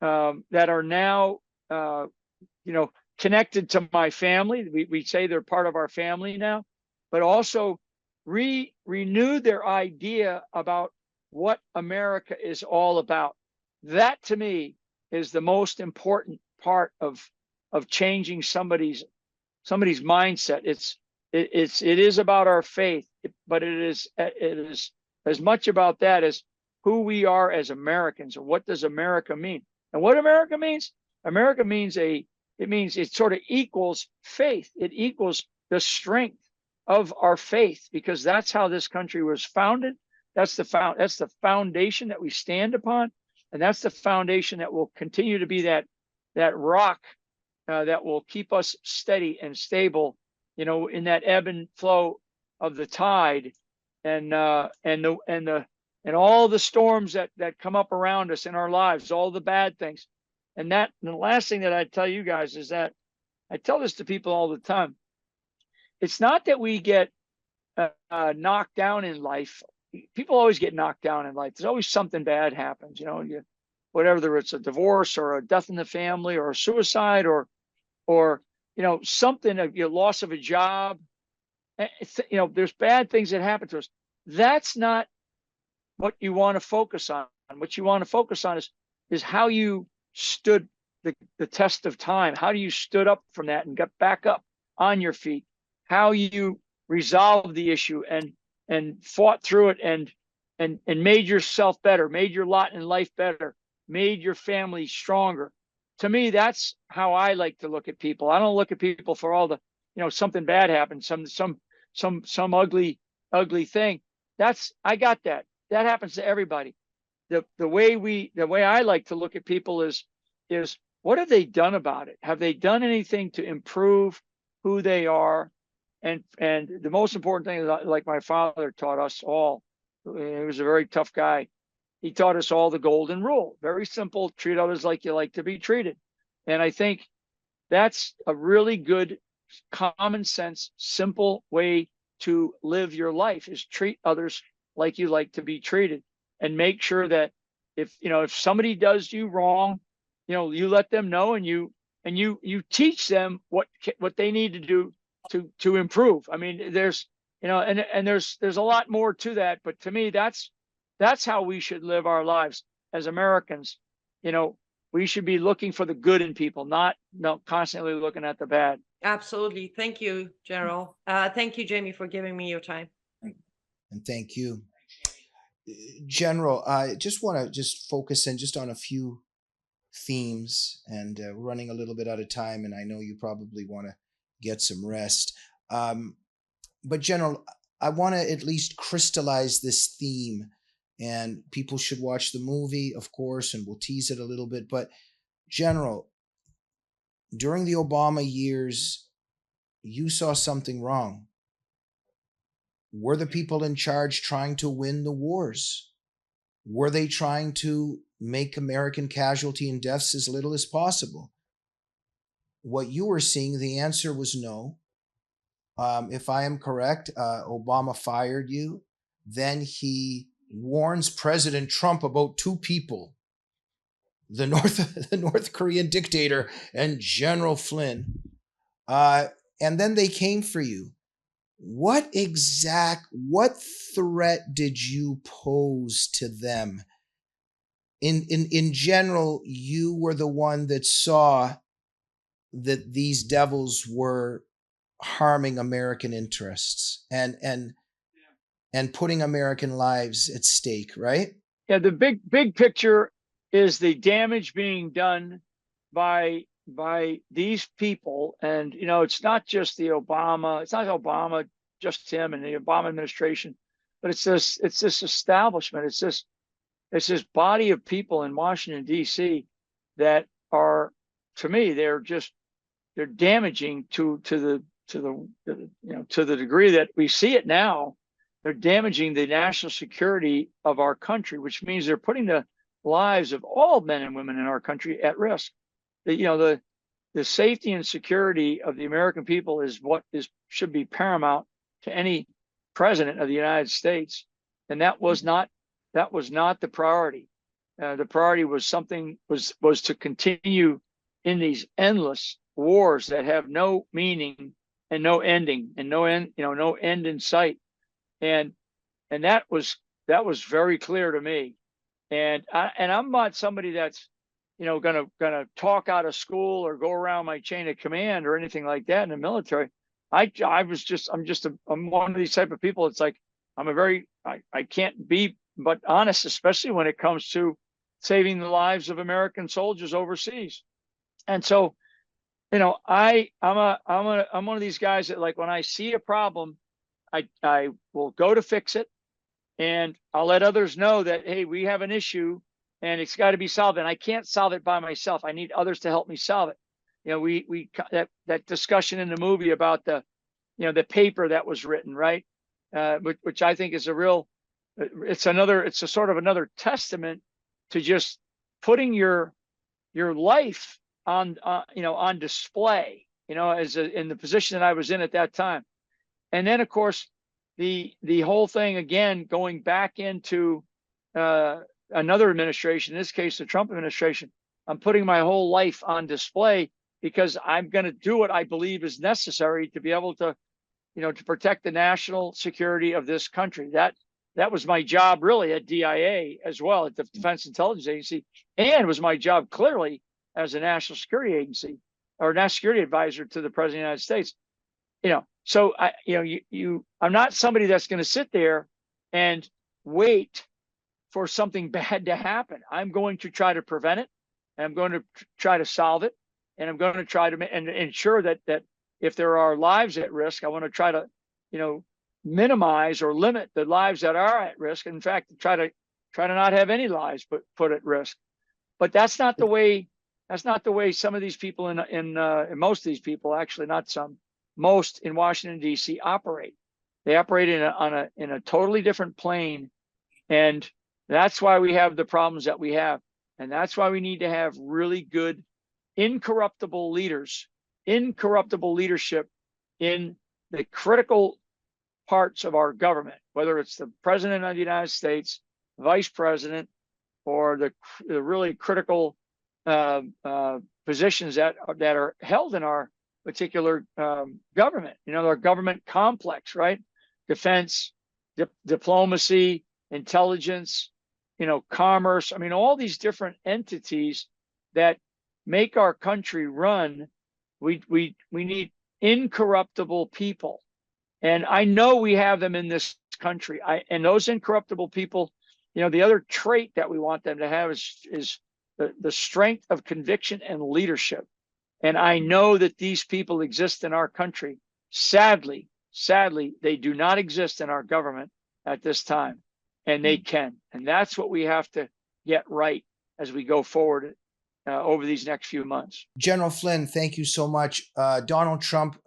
are now, connected to my family. We say they're part of our family now, but also renewed their idea about what America is all about. That to me is the most important part of changing somebody's mindset. It is about our faith, but it is as much about that as who we are as Americans, and what does America mean? And what America means it sort of equals faith. It equals the strength of our faith, because that's how this country was founded. That's the foundation that we stand upon. And that's the foundation that will continue to be that rock that will keep us steady and stable, in that ebb and flow of the tide, and all the storms that come up around us in our lives, all the bad things. And the last thing that I tell you guys is that I tell this to people all the time. It's not that we get knocked down in life. People always get knocked down in life. There's always something bad happens, whatever it's a divorce or a death in the family or a suicide or something, loss of a job. There's bad things that happen to us. That's not what you want to focus on. What you want to focus on is how you stood the test of time, how you stood up from that and got back up on your feet, how you resolved the issue and fought through it and made yourself better, made your lot in life better, made your family stronger. To me, that's how I like to look at people. I don't look at people for all the, something bad happened, some ugly thing. I got that. That happens to everybody. The way I like to look at people is what have they done about it? Have they done anything to improve who they are? And the most important thing is, like my father taught us all, he was a very tough guy. He taught us all the golden rule. Very simple: treat others like you like to be treated. And I think that's a really good, common sense, simple way to live your life, is treat others like you like to be treated, and make sure that if somebody does you wrong, you let them know, and you teach them what they need to do to improve. I mean, there's there's a lot more to that, but to me, that's how we should live our lives as Americans. We should be looking for the good in people, not constantly looking at the bad. Absolutely. Thank you, General. Thank you, Jamie, for giving me your time. And thank you. General, I just want to focus in just on a few themes, and we're running a little bit out of time, and I know you probably want to get some rest. But General, I want to at least crystallize this theme, and people should watch the movie, of course, and we'll tease it a little bit. But General, during the Obama years, you saw something wrong. Were the people in charge trying to win the wars? Were they trying to make American casualty and deaths as little as possible? What you were seeing, the answer was no. If I am correct, Obama fired you. Then he warns President Trump about two people, the North Korean dictator and General Flynn. And then they came for you. What threat did you pose to them? In general, you were the one that saw that these devils were harming American interests and putting American lives at stake, right? Yeah, the big picture is the damage being done by these people. And it's not just it's not Obama, just him and the Obama administration, but it's this establishment, it's this body of people in Washington D.C. that are, to me, they're damaging to the degree that we see it now. They're damaging the national security of our country, which means they're putting the lives of all men and women in our country at risk. The safety and security of the American people is what should be paramount to any president of the United States, and that was not the priority. The priority was to continue in these endless wars that have no meaning and no ending and no end in sight, and that was very clear to me. And I'm not somebody that's gonna talk out of school or go around my chain of command or anything like that in the military. I'm one of these type of people. It's like I can't be but honest, especially when it comes to saving the lives of American soldiers overseas. And so, I'm one of these guys that, like, when I see a problem, I will go to fix it, and I'll let others know that, hey, we have an issue and it's got to be solved, and I can't solve it by myself. I need others to help me solve it. That discussion in the movie about the paper that was written, right? Which I think is it's a sort of another testament to just putting your life on display, in the position that I was in at that time. And then, of course, the whole thing, again, going back into another administration, in this case, the Trump administration, I'm putting my whole life on display because I'm going to do what I believe is necessary to be able to, to protect the national security of this country. That was my job really at DIA as well, at the Defense Intelligence Agency, and was my job clearly as a national security agency or national security advisor to the President of the United States. So I'm not somebody that's going to sit there and wait for something bad to happen. I'm going to try to prevent it, and I'm going to try to solve it, and I'm going to try to and ensure that if there are lives at risk, I want to try to, minimize or limit the lives that are at risk. In fact, try to not have any lives put at risk. But that's not the way. That's not the way some of these people in most of these people, actually not some, most in Washington D.C. operate. They operate in a totally different plane, and that's why we have the problems that we have, and that's why we need to have really good, incorruptible leaders, incorruptible leadership in the critical parts of our government, whether it's the President of the United States, Vice President, or the really critical positions that are held in our particular government. Our government complex, right? Defense, diplomacy, intelligence, commerce. I mean, all these different entities that make our country run. We need incorruptible people, and I know we have them in this country. And those incorruptible people, the other trait that we want them to have is the strength of conviction and leadership. And I know that these people exist in our country. Sadly, they do not exist in our government at this time, and they can. And that's what we have to get right as we go forward over these next few months. General Flynn, thank you so much. Donald Trump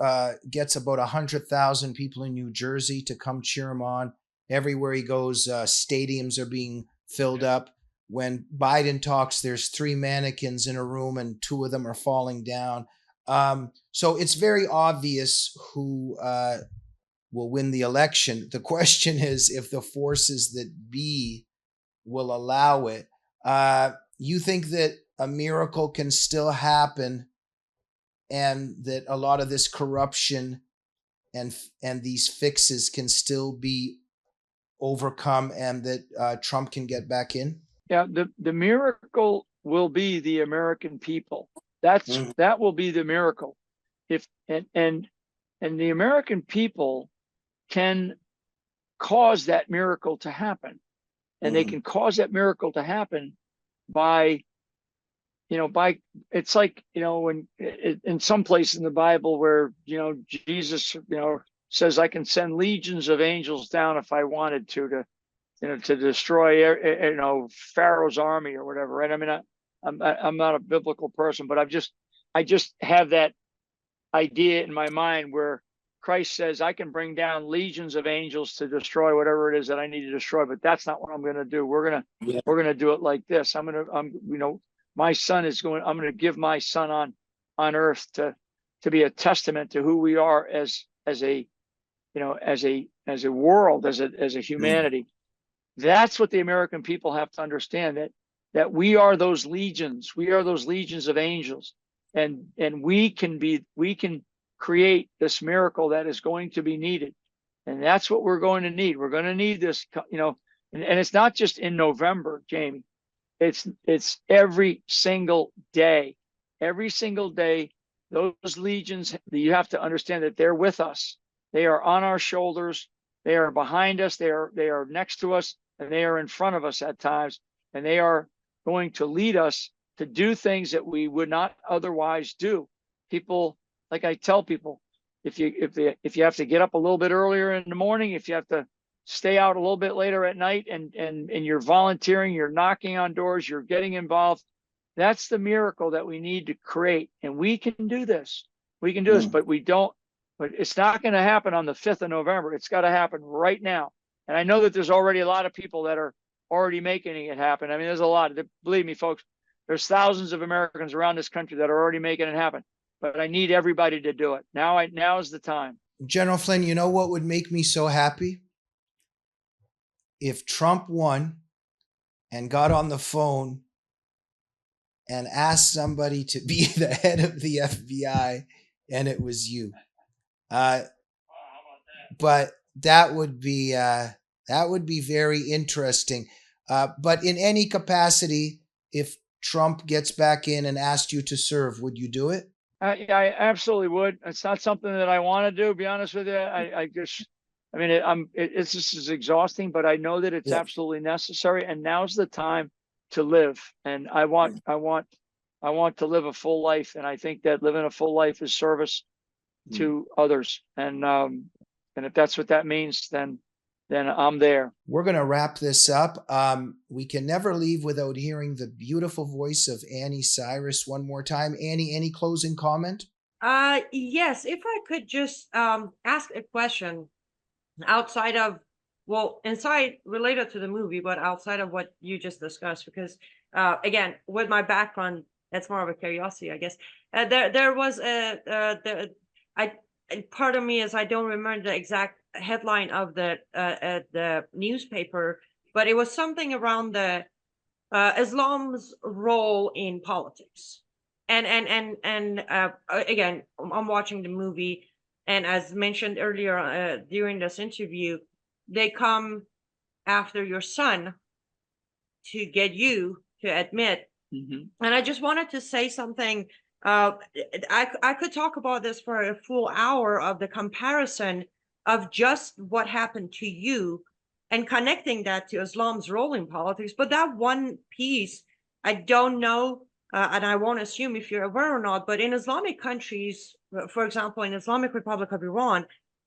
gets about 100,000 people in New Jersey to come cheer him on. Everywhere he goes, stadiums are being filled up. When Biden talks, there's 3 mannequins in a room and 2 of them are falling down. So it's very obvious who will win the election. The question is if the forces that be will allow it. You think that a miracle can still happen and that a lot of this corruption and these fixes can still be overcome and that Trump can get back in? Yeah, the miracle will be the American people. That will be the miracle. And the American people can cause that miracle to happen. And they can cause that miracle to happen by it's like, when in some place in the Bible where, Jesus, says, I can send legions of angels down if I wanted to destroy, Pharaoh's army or whatever. Right. I mean, I'm not a biblical person, but I just have that idea in my mind where Christ says, I can bring down legions of angels to destroy whatever it is that I need to destroy, but that's not what I'm going to do. We're going to do it like this. My son is going, I'm going to give my son on earth to be a testament to who we are as a world, as a humanity. That's what the American people have to understand, that we are those legions. We are those legions of angels, and we can create this miracle that is going to be needed. And that's what we're going to need. We're going to need this, and it's not just in November, Jamie. It's every single day. Every single day, those legions, you have to understand that they're with us. They are on our shoulders. They are behind us. They are next to us, and they are in front of us at times. And they are going to lead us to do things that we would not otherwise do. People, like I tell people, if you have to get up a little bit earlier in the morning, if you have to stay out a little bit later at night, and you're volunteering, you're knocking on doors, you're getting involved, that's the miracle that we need to create. And we can do this. We can do this, but it's not going to happen on the 5th of November. It's got to happen right now. And I know that there's already a lot of people that are already making it happen. I mean, there's a lot. Believe me, folks, there's thousands of Americans around this country that are already making it happen. But I need everybody to do it. Now is the time. General Flynn, you know what would make me so happy? If Trump won and got on the phone and asked somebody to be the head of the FBI, and it was you. But that would be very interesting. But in any capacity, if Trump gets back in and asked you to serve, would you do it? I absolutely would. It's not something that I want to do, to be honest with you. I mean, it's just as exhausting, but I know that it's Yeah. absolutely necessary. And now's the time to live. And I want to live a full life. And I think that living a full life is service to others. And if that's what that means, then I'm there. We're going to wrap this up. We can never leave without hearing the beautiful voice of Annie Cyrus one more time. Annie, any closing comment? Yes, if I could just ask a question outside of, well, inside related to the movie, but outside of what you just discussed, because again, with my background, that's more of a curiosity, I guess. There was part of me is I don't remember the exact headline of the newspaper, but it was something around the Islam's role in politics. And again, I'm watching the movie, and as mentioned earlier during this interview, they come after your son to get you to admit. And I just wanted to say something. I could talk about this for a full hour of the comparison of just what happened to you and connecting that to Islam's role in politics. But that one piece, I don't know, and I won't assume if you're aware or not, but in Islamic countries, for example, in Islamic Republic of Iran,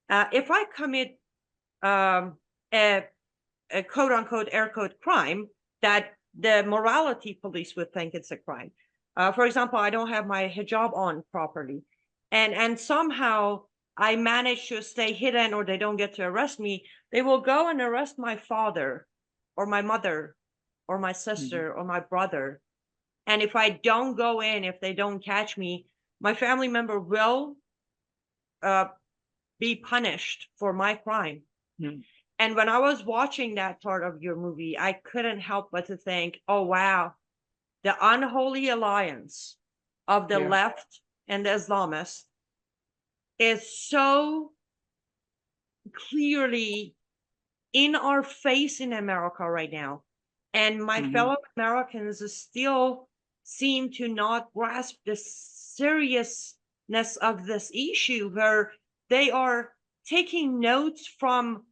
if I commit a quote unquote air quote crime that the morality police would think it's a crime. For example, I don't have my hijab on properly, and somehow I manage to stay hidden, or they don't get to arrest me. They will go and arrest my father, or my mother, or my sister, or my brother. And if I don't go in, if they don't catch me, my family member will be punished for my crime. And when I was watching that part of your movie, I couldn't help but to think, oh, wow, the unholy alliance of the left and the Islamists is so clearly in our face in America right now. And my fellow Americans still seem to not grasp the seriousness of this issue, where they are taking notes from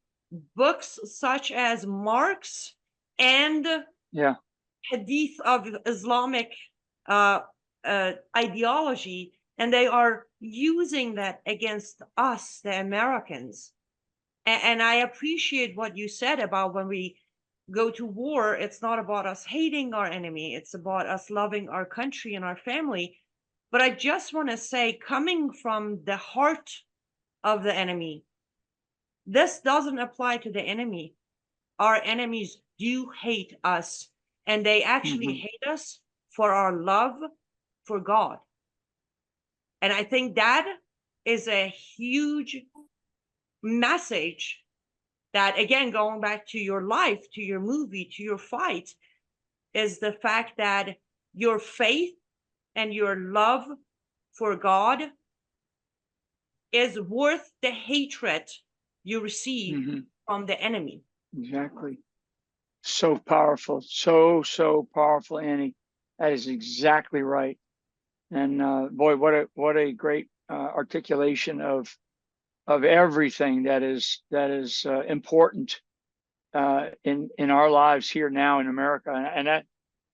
books such as Marx and Hadith of Islamic ideology, and they are using that against us, the Americans. And I appreciate what you said about when we go to war, it's not about us hating our enemy, it's about us loving our country and our family. But I just want to say, coming from the heart of the enemy, this doesn't apply to the enemy. Our enemies do hate us, and they actually hate us for our love for God. And I think that is a huge message that, again, going back to your life, to your movie, to your fight, is the fact that your faith and your love for God is worth the hatred you receive from the enemy. Exactly. So powerful. So powerful, Annie. That is exactly right. And boy, what a great articulation of everything that is important in our lives here now in America.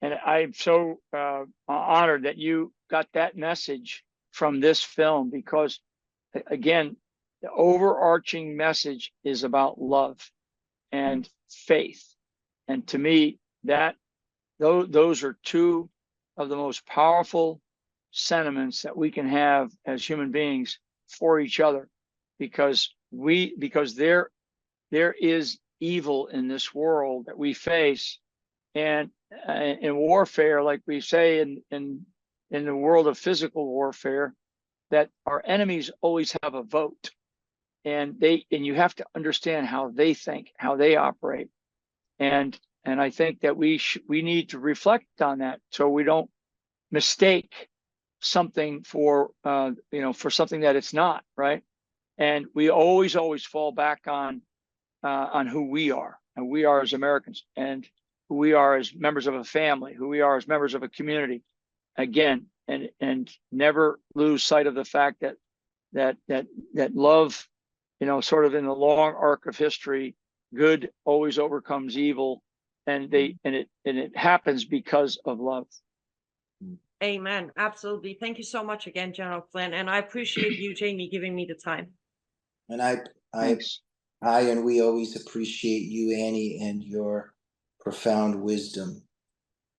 And I'm so honored that you got that message from this film, because again, the overarching message is about love and faith. And to me, those are two of the most powerful sentiments that we can have as human beings for each other, because there is evil in this world that we face, and in warfare, like we say in the world of physical warfare, that our enemies always have a vote, and you have to understand how they think, how they operate. And And I think that we need to reflect on that so we don't mistake something for for something that it's not, right? And we always fall back on who we are, and we are as Americans, and who we are as members of a family, who we are as members of a community. Again, and never lose sight of the fact that love, sort of in the long arc of history, good always overcomes evil, and it happens because of love. Amen. Absolutely. Thank you so much again, General Flynn. And I appreciate you, Jamie, giving me the time. And I and we always appreciate you, Annie, and your profound wisdom.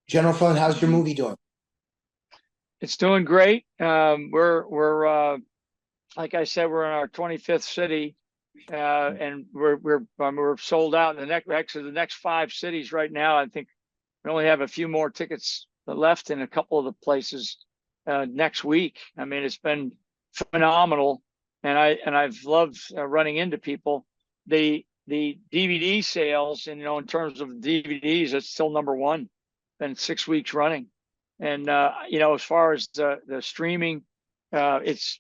General Flynn, how's your movie doing? It's doing great. We're like I said, we're in our 25th city, and we're sold out in the next 5 cities right now. I think we only have a few more tickets left in a couple of the places next week. I mean, it's been phenomenal, and I've loved running into people. The DVD sales, and in terms of DVDs, it's still number 1. Been 6 weeks running, and as far as the streaming, it's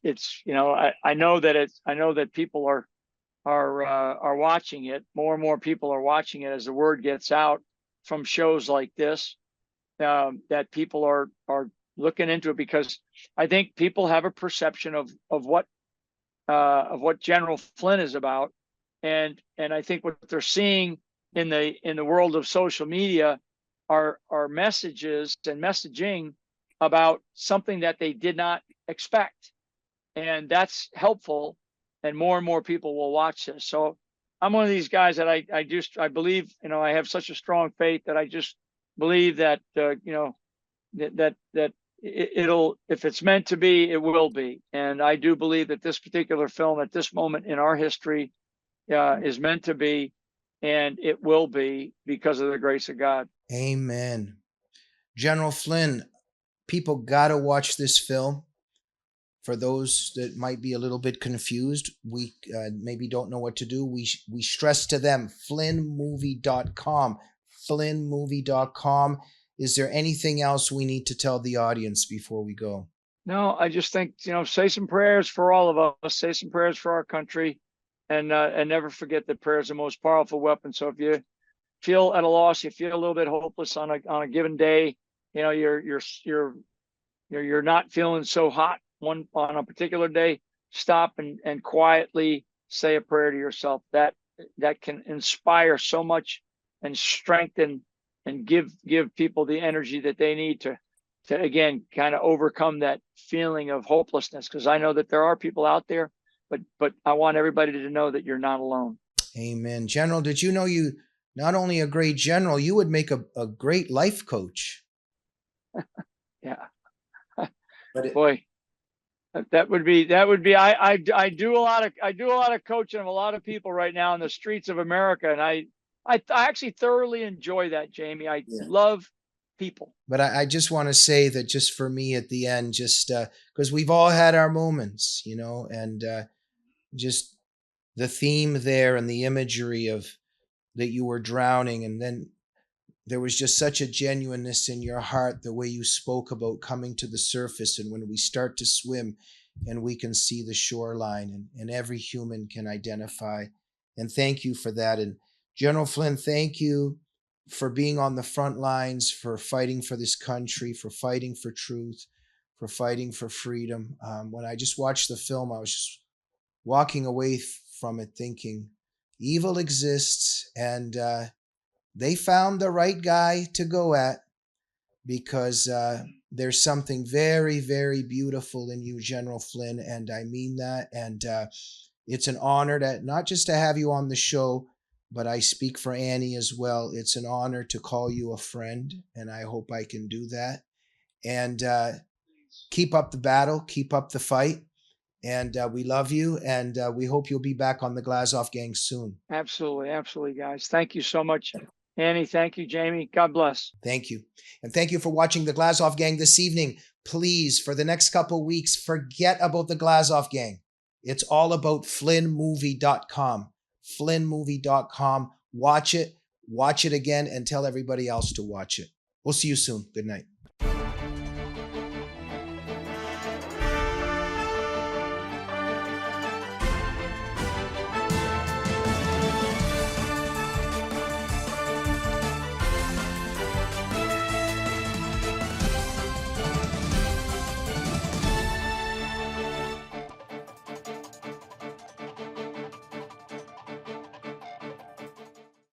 I know that people are watching it. More and more people are watching it as the word gets out from shows like this, that people are looking into it, because I think people have a perception of what General Flynn is about, and I think what they're seeing in the world of social media are messages and messaging about something that they did not expect, and that's helpful, and more people will watch this. So I'm one of these guys that I believe, I have such a strong faith that I just believe that that it'll, if it's meant to be, it will be. And I do believe that this particular film at this moment in our history is meant to be, and it will be, because of the grace of God. Amen. General Flynn, people gotta watch this film. For those that might be a little bit confused, we maybe don't know what to do, we stress to them, flynnmovie.com, flynnmovie.com. Is there anything else we need to tell the audience before we go? No, I just think, say some prayers for all of us, say some prayers for our country, and never forget that prayer is the most powerful weapon. So if you feel at a loss, you feel a little bit hopeless on a given day, you're not feeling so hot on a particular day, stop and quietly say a prayer to yourself. That can inspire so much and strengthen and give people the energy that they need to again kind of overcome that feeling of hopelessness, because I know that there are people out there, but I want everybody to know that you're not alone. Amen. General, did you know you not only a great general, you would make a great life coach? Yeah. Boy, that would be I do a lot of coaching of a lot of people right now in the streets of America, and I actually thoroughly enjoy that, Jamie. I love people. But I just want to say that just for me at the end, just because we've all had our moments, and just the theme there and the imagery of that you were drowning, and then there was just such a genuineness in your heart, the way you spoke about coming to the surface, and when we start to swim and we can see the shoreline, and every human can identify. And thank you for that. And General Flynn, thank you for being on the front lines, for fighting for this country, for fighting for truth, for fighting for freedom. When I just watched the film, I was just walking away from it thinking, evil exists, and they found the right guy to go at, because there's something very, very beautiful in you, General Flynn, and I mean that. And it's an honor to not just to have you on the show, but I speak for Annie as well. It's an honor to call you a friend, and I hope I can do that. And keep up the battle, keep up the fight. And we love you, and we hope you'll be back on the Glazov Gang soon. Absolutely, guys. Thank you so much, Annie. Thank you, Jamie. God bless. Thank you. And thank you for watching the Glazov Gang this evening. Please, for the next couple weeks, forget about the Glazov Gang. It's all about flynnmovie.com. flynnmovie.com. Watch it. watch it again, and tell everybody else to watch it. We'll see you soon. Good night.